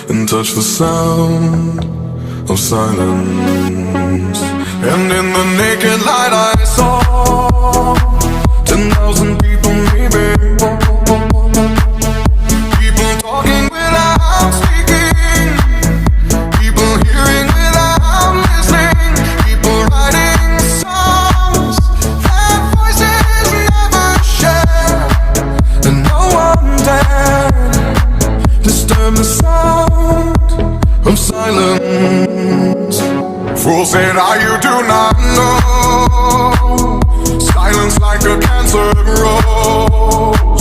and touch the sound of silence. And in the naked light I saw 10,000 people maybe, people talking without speaking, people hearing without listening, people writing songs that voices never share, and no one dared disturb the sound of silence. Fool said, you do not know. Silence like a cancer grows.